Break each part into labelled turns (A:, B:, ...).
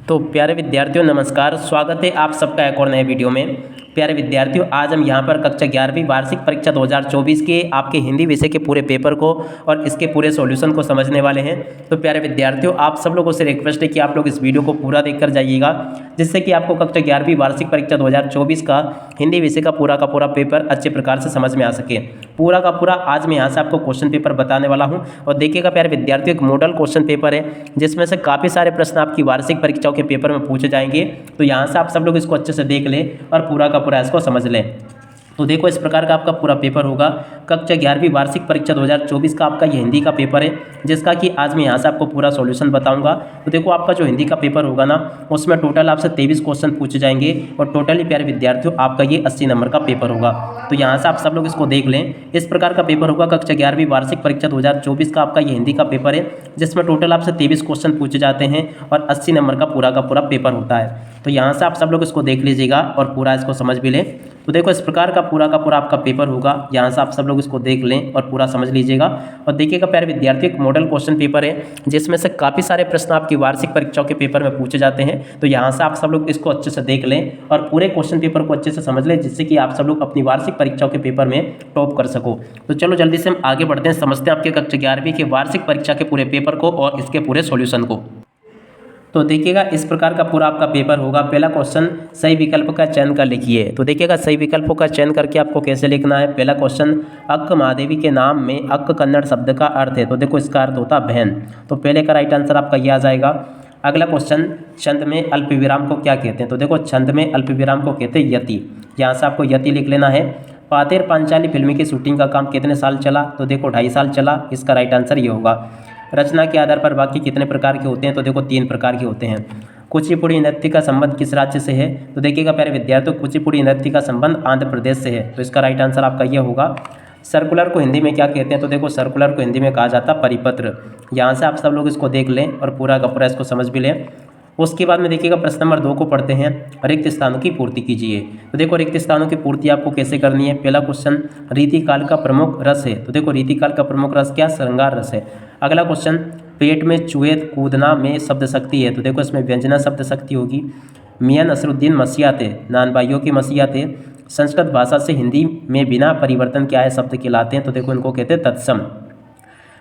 A: तो प्यारे विद्यार्थियों नमस्कार, स्वागत है आप सबका एक और नए वीडियो में। प्यारे विद्यार्थियों, आज हम यहाँ पर कक्षा 11वीं वार्षिक परीक्षा 2024 के आपके हिंदी विषय के पूरे पेपर को और इसके पूरे सॉल्यूशन को समझने वाले हैं। तो प्यारे विद्यार्थियों, आप सब लोगों से रिक्वेस्ट है कि आप लोग इस वीडियो को पूरा देखकर जाइएगा, जिससे कि आपको कक्षा 11वीं वार्षिक परीक्षा 2024 का हिंदी विषय का पूरा पेपर अच्छे प्रकार से समझ में आ सके। पूरा का पूरा आज मैं यहाँ से आपको क्वेश्चन पेपर बताने वाला हूँ। और देखिएगा प्यारे विद्यार्थियों, एक मॉडल क्वेश्चन पेपर है जिसमें से काफ़ी सारे प्रश्न आपकी वार्षिक परीक्षाओं के पेपर में पूछे जाएंगे। तो यहाँ से आप सब लोग इसको अच्छे से देख लें और पूरा का पूरा इसको समझ लें। तो देखो, इस प्रकार का आपका पूरा पेपर होगा। कक्षा 11वीं वार्षिक परीक्षा 2024 का आपका ये हिंदी का पेपर है, जिसका कि आज मैं यहाँ से आपको पूरा सॉल्यूशन बताऊंगा। तो देखो, आपका जो हिंदी का पेपर होगा ना, उसमें टोटल आपसे 23 क्वेश्चन पूछे जाएंगे और टोटली प्यारे विद्यार्थियों आपका ये 80 नंबर का पेपर होगा। तो यहाँ से आप सब लोग इसको देख लें। इस प्रकार का पेपर होगा कक्षा 11वीं वार्षिक परीक्षा 2024 का आपका ये हिंदी का पेपर है, जिसमें टोटल आपसे 23 क्वेश्चन पूछे जाते हैं और 80 नंबर का पूरा पेपर होता है। तो यहाँ से आप सब लोग इसको देख लीजिएगा और पूरा इसको समझ भी लें। तो देखो, इस प्रकार का पूरा आपका पेपर होगा। यहाँ से आप सब लोग इसको देख लें और पूरा समझ लीजिएगा। और देखिएगा प्यारे विद्यार्थियों, एक मॉडल क्वेश्चन पेपर है जिसमें से काफ़ी सारे प्रश्न आपकी वार्षिक परीक्षाओं के पेपर में पूछे जाते हैं। तो यहाँ से आप सब लोग इसको अच्छे से देख लें और पूरे क्वेश्चन पेपर को अच्छे से समझ लें, जिससे कि आप सब लोग अपनी वार्षिक परीक्षाओं के पेपर में टॉप कर सको। तो चलो जल्दी से हम आगे बढ़ते हैं, समझते हैं आपके कक्षा 11वीं के वार्षिक परीक्षा के पूरे पेपर को और इसके पूरे सॉल्यूशन को। तो देखिएगा, इस प्रकार का पूरा आपका पेपर होगा। पहला क्वेश्चन, सही विकल्प का चयन कर लिखिए। तो देखिएगा, सही विकल्पों का चयन करके आपको कैसे लिखना है। पहला क्वेश्चन, अक्क महादेवी के नाम में अक्क कन्नड़ शब्द का अर्थ है। तो देखो, इसका अर्थ होता है बहन। तो पहले का राइट आंसर आपका ये आ जाएगा। अगला क्वेश्चन, छंद में अल्प विराम को क्या कहते हैं। तो देखो, छंद में अल्प विराम को कहते हैं यति। यहाँ से आपको यति लिख लेना है। पातेर पांचाली फिल्म की शूटिंग का काम कितने साल चला। तो देखो, 2.5 साल चला। इसका राइट आंसर ये होगा। रचना के आधार पर वाक्य कितने प्रकार के होते हैं। तो देखो, 3 प्रकार के होते हैं। कुचिपुड़ी नृत्य का संबंध किस राज्य से है। तो देखिएगा प्यारे विद्यार्थियों, कुचिपुड़ी नृत्य का संबंध आंध्र प्रदेश से है। तो इसका राइट आंसर आपका ये होगा। सर्कुलर को हिंदी में क्या कहते हैं। तो देखो, सर्कुलर को हिंदी में कहा जाता है परिपत्र। यहाँ से आप सब लोग इसको देख लें और पूरा का पूरा इसको समझ भी लें। उसके बाद में देखिएगा, प्रश्न नंबर 2 को पढ़ते हैं। रिक्त स्थानों की पूर्ति कीजिए। तो देखो, रिक्त स्थानों की पूर्ति आपको कैसे करनी है। पहला क्वेश्चन, रीतिकाल का प्रमुख रस है। तो देखो, रीतिकाल का प्रमुख रस क्या, श्रृंगार रस है। अगला क्वेश्चन, पेट में चूहे कूदना में शब्द शक्ति है। तो देखो, इसमें व्यंजना शब्द शक्ति होगी। मियां नसरुद्दीन मसीहा थे, नान भाइयों की मसीहा थे। संस्कृत भाषा से हिंदी में बिना परिवर्तन क्या है शब्द कहलाते हैं। तो देखो, इनको कहते हैं तत्सम।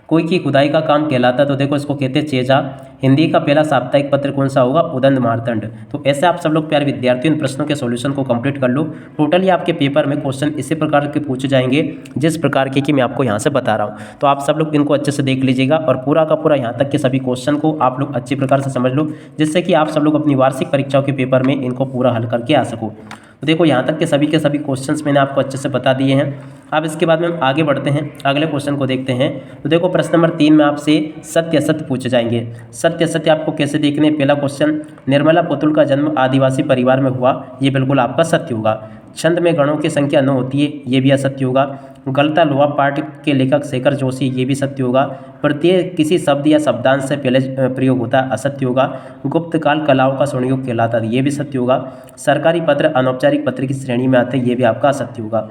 A: कोई की खुदाई का काम कहलाता है। तो देखो, इसको कहते हैं चेजा। हिंदी का पहला साप्ताहिक पत्र कौन सा होगा, उदंड मार्तंड। तो ऐसे आप सब लोग प्यारे विद्यार्थियों इन प्रश्नों के सॉल्यूशन को कंप्लीट कर लो। टोटली आपके पेपर में क्वेश्चन इसी प्रकार के पूछे जाएंगे, जिस प्रकार के कि मैं आपको यहाँ से बता रहा हूँ। तो आप सब लोग इनको अच्छे से देख लीजिएगा और पूरा का पूरा यहाँ तक के सभी क्वेश्चन को आप लोग अच्छी प्रकार से समझ लो, जिससे कि आप सब लोग अपनी वार्षिक परीक्षाओं के पेपर में इनको पूरा हल करके आ सको। तो देखो, यहाँ तक के सभी क्वेश्चंस मैंने आपको अच्छे से बता दिए हैं। अब इसके बाद में हम आगे बढ़ते हैं, अगले क्वेश्चन को देखते हैं। तो देखो, प्रश्न नंबर 3 में आपसे सत्य असत्य पूछे जाएंगे। सत्य असत्य आपको कैसे देखने। पहला क्वेश्चन, निर्मला पुतुल का जन्म आदिवासी परिवार में हुआ। ये बिल्कुल आपका सत्य होगा। छंद में गणों की संख्या 9 होती है। ये भी असत्य होगा। गलता लोहा पाठ के लेखक शेखर जोशी। ये भी सत्य होगा। प्रत्येक किसी शब्द या शब्दांश से पहले प्रयोग होता है। असत्य होगा। गुप्त काल कलाओं का संयोग कहलाता है। ये भी सत्य होगा। सरकारी पत्र अनौपचारिक पत्र की श्रेणी में आते हैं। ये भी आपका असत्य होगा।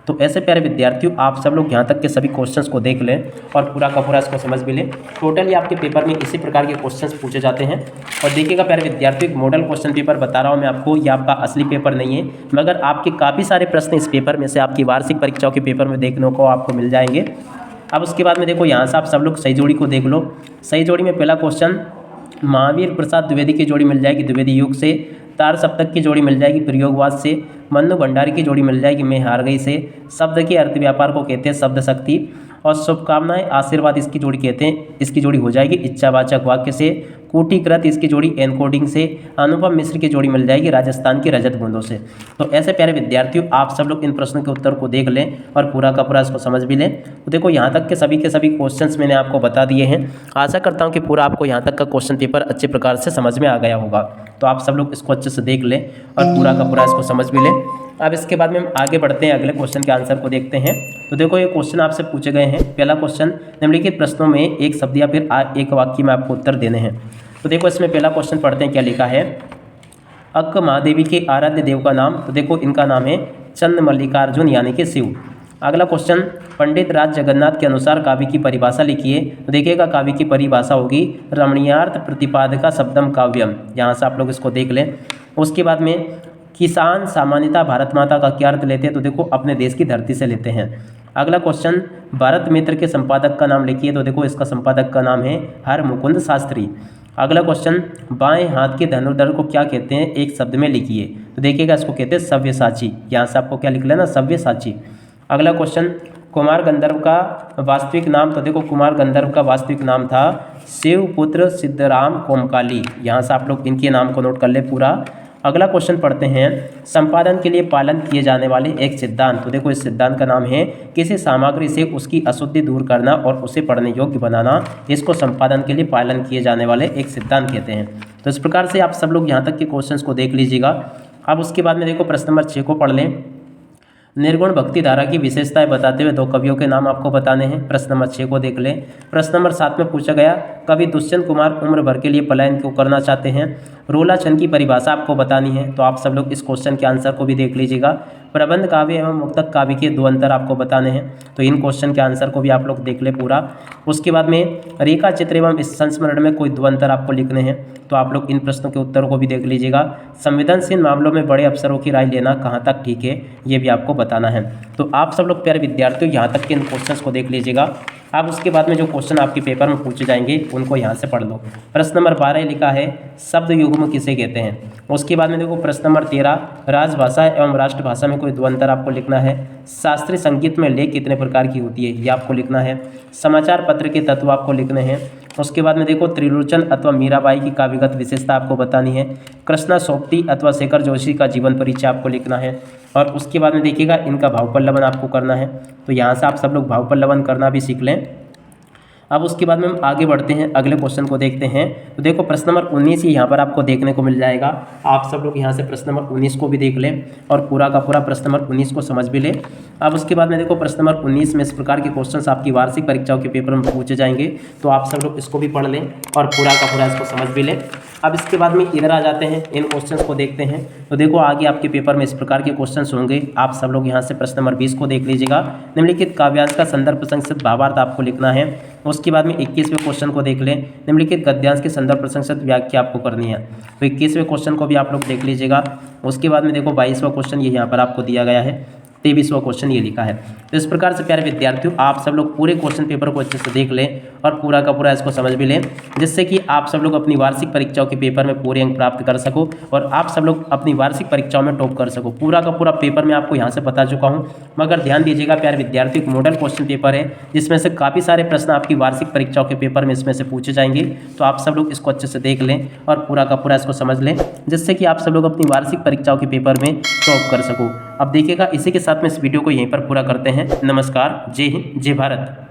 A: तो ऐसे प्यारे विद्यार्थियों, आप सब लोग यहाँ तक के सभी क्वेश्चंस को देख लें और पूरा का पूरा इसको समझ भी लें। टोटली आपके पेपर में इसी प्रकार के क्वेश्चंस पूछे जाते हैं। और देखिएगा प्यारे विद्यार्थियों, एक मॉडल क्वेश्चन पेपर बता रहा हूँ मैं आपको, ये आपका असली पेपर नहीं है, मगर आपके काफ़ी सारे प्रश्न इस पेपर में से आपकी वार्षिक परीक्षाओं के पेपर में देखने को आपको मिल जाएंगे। अब उसके बाद में देखो, यहाँ से आप सब लोग सही जोड़ी को देख लो। सही जोड़ी में पहला क्वेश्चन, महावीर प्रसाद द्विवेदी की जोड़ी मिल जाएगी द्विवेदी युग से। तार सप्तक की जोड़ी मिल जाएगी प्रयोगवाद से। मन्नू भंडारी की जोड़ी मिल जाएगी मैं हार गई से। शब्द के अर्थ व्यापार को कहते हैं शब्द शक्ति। और शुभकामनाएं आशीर्वाद इसकी जोड़ी कहते हैं, इसकी जोड़ी हो जाएगी इच्छावाचक वाक्य से। कूटीकृत इसकी जोड़ी एनकोडिंग से। अनुपम मिश्र की जोड़ी मिल जाएगी राजस्थान की रजत बूंदों से। तो ऐसे प्यारे विद्यार्थियों, आप सब लोग इन प्रश्नों के उत्तर को देख लें और पूरा का पूरा इसको समझ भी लें। तो देखो, यहाँ तक के सभी क्वेश्चंस मैंने आपको बता दिए हैं। आशा करता हूँ कि पूरा आपको यहाँ तक का क्वेश्चन पेपर अच्छे प्रकार से समझ में आ गया होगा। तो आप सब लोग इसको अच्छे से देख लें और पूरा का पूरा इसको समझ भी लें। अब इसके बाद में हम आगे बढ़ते हैं, अगले क्वेश्चन के आंसर को देखते हैं। तो देखो, ये क्वेश्चन आपसे पूछे गए हैं। पहला क्वेश्चन, निम्नलिखित प्रश्नों में एक शब्द या फिर एक वाक्य में आपको उत्तर देने हैं। तो देखो, इसमें पहला क्वेश्चन पढ़ते हैं, क्या लिखा है। अक्क महादेवी के आराध्य देव का नाम। तो देखो, इनका नाम है चंद्र मल्लिकार्जुन यानी कि शिव। अगला क्वेश्चन, पंडित राज जगन्नाथ के अनुसार काव्य की परिभाषा लिखिए। तो देखिएगा काव्य की परिभाषा होगी रमणीयार्थ प्रतिपादका शब्दम काव्यम। यहाँ से आप लोग इसको देख लें। उसके बाद में किसान सामान्यतः भारत माता का क्या अर्थ लेते हैं? तो देखो अपने देश की धरती से लेते हैं। अगला क्वेश्चन, भारत मित्र के संपादक का नाम लिखिए। तो देखो इसका संपादक का नाम है हरमुकुंद शास्त्री। अगला क्वेश्चन, बाएं हाथ के धनुर्धर को क्या कहते हैं? एक शब्द में लिखिए। तो देखिएगा इसको कहते हैं सव्यसाची। यहाँ से आपको क्या लिख लेना, सव्यसाची। अगला क्वेश्चन, कुमार गंधर्व का वास्तविक नाम। तो देखो कुमार गंधर्व का वास्तविक नाम था शिवपुत्र सिद्धराम कोमकाली। यहाँ से आप लोग इनके नाम को नोट कर ले पूरा। अगला क्वेश्चन पढ़ते हैं, संपादन के लिए पालन किए जाने वाले एक सिद्धांत। तो देखो इस सिद्धांत का नाम है किसी सामग्री से उसकी अशुद्धि दूर करना और उसे पढ़ने योग्य बनाना। इसको संपादन के लिए पालन किए जाने वाले एक सिद्धांत कहते हैं। तो इस प्रकार से आप सब लोग यहाँ तक के क्वेश्चंस को देख लीजिएगा। अब उसके बाद में देखो प्रश्न नंबर 6 को पढ़ लें। निर्गुण भक्ति धारा की विशेषताएं बताते हुए 2 कवियों के नाम आपको बताने हैं। प्रश्न नंबर 6 को देख लें। प्रश्न नंबर 7 में पूछा गया, कवि दुष्यंत कुमार उम्र भर के लिए पलायन क्यों करना चाहते हैं? रोला छंद की परिभाषा आपको बतानी है। तो आप सब लोग इस क्वेश्चन के आंसर को भी देख लीजिएगा। प्रबंध काव्य एवं मुक्तक काव्य के 2 अंतर आपको बताने हैं। तो इन क्वेश्चन के आंसर को भी आप लोग देख ले पूरा। उसके बाद में रेखा चित्र एवं इस संस्मरण में कोई 2 अंतर आपको लिखने हैं। तो आप लोग इन प्रश्नों के उत्तरों को भी देख लीजिएगा। संवेदनशील मामलों में बड़े अफसरों की राय लेना कहाँ तक ठीक है, ये भी आपको बताना है। तो आप सब लोग प्यारे विद्यार्थियों यहाँ तक के इन क्वेश्चंस को देख लीजिएगा। अब उसके बाद में जो क्वेश्चन आपके पेपर में पूछे जाएंगे उनको यहाँ से पढ़ लो। प्रश्न नंबर 12 लिखा है शब्द युग्म किसे कहते हैं? उसके बाद में देखो प्रश्न नंबर 13, राजभाषा एवं राष्ट्रभाषा में कोई 2 अंतर आपको लिखना है। शास्त्रीय संगीत में लेख कितने प्रकार की होती है, ये आपको लिखना है। समाचार पत्र के तत्व आपको लिखने हैं। उसके बाद में देखो त्रिलोचन अथवा मीराबाई की काव्यगत विशेषता आपको बतानी है। कृष्णा सोपती अथवा शेखर जोशी का जीवन परिचय आपको लिखना है। और उसके बाद में देखिएगा इनका भावपल्लवन आपको करना है। तो यहाँ से आप सब लोग भावपल्लवन करना भी सीख लें। अब उसके बाद में हम आगे बढ़ते हैं, अगले क्वेश्चन को देखते हैं। तो देखो प्रश्न नंबर 19 ही यहाँ पर आपको देखने को मिल जाएगा। आप सब लोग यहाँ से प्रश्न नंबर 19 को भी देख लें और पूरा का पूरा प्रश्न नंबर 19 को समझ भी लें। अब उसके बाद में देखो प्रश्न नंबर 19 में इस प्रकार के क्वेश्चंस आपकी वार्षिक परीक्षाओं के पेपर में पूछे जाएंगे। तो आप सब लोग इसको भी पढ़ लें और पूरा का पूरा इसको समझ भी लें। अब इसके बाद में इधर आ जाते हैं, इन क्वेश्चंस को देखते हैं। तो देखो आगे आपके पेपर में इस प्रकार के क्वेश्चंस होंगे। आप सब लोग यहाँ से प्रश्न नंबर 20 को देख लीजिएगा। निम्नलिखित काव्यांश का संदर्भ प्रसंग भावार्थ आपको लिखना है। उसके बाद में 21वें क्वेश्चन को देख लें। निम्नलिखित गद्यांश के संदर्भ प्रसंग व्याख्या आपको करनी है। तो 21वें क्वेश्चन को भी आप लोग देख लीजिएगा। उसके बाद में देखो 22वां क्वेश्चन ये यहाँ पर आपको दिया गया है। 23वां क्वेश्चन ये लिखा है। तो इस प्रकार से प्यारे विद्यार्थियों आप सब लोग पूरे क्वेश्चन पेपर को अच्छे से देख लें और पूरा का पूरा इसको समझ भी लें, जिससे कि आप सब लोग अपनी वार्षिक परीक्षाओं के पेपर में पूरे अंक प्राप्त कर सको और आप सब लोग अपनी वार्षिक परीक्षाओं में टॉप कर सको। पूरा का पूरा पेपर मैं आपको यहाँ से बता चुका हूँ, मगर ध्यान दीजिएगा प्यारे विद्यार्थियों, एक मॉडल क्वेश्चन पेपर है जिसमें से काफ़ी सारे प्रश्न आपकी वार्षिक परीक्षाओं के पेपर में इसमें से पूछे जाएंगे। तो आप सब लोग इसको अच्छे से देख लें और पूरा का पूरा इसको समझ लें, जिससे कि आप सब लोग अपनी वार्षिक परीक्षाओं के पेपर में टॉप कर सको। अब देखिएगा इसी के साथ में इस वीडियो को यहीं पर पूरा करते हैं। नमस्कार, जय हिंद, जय भारत।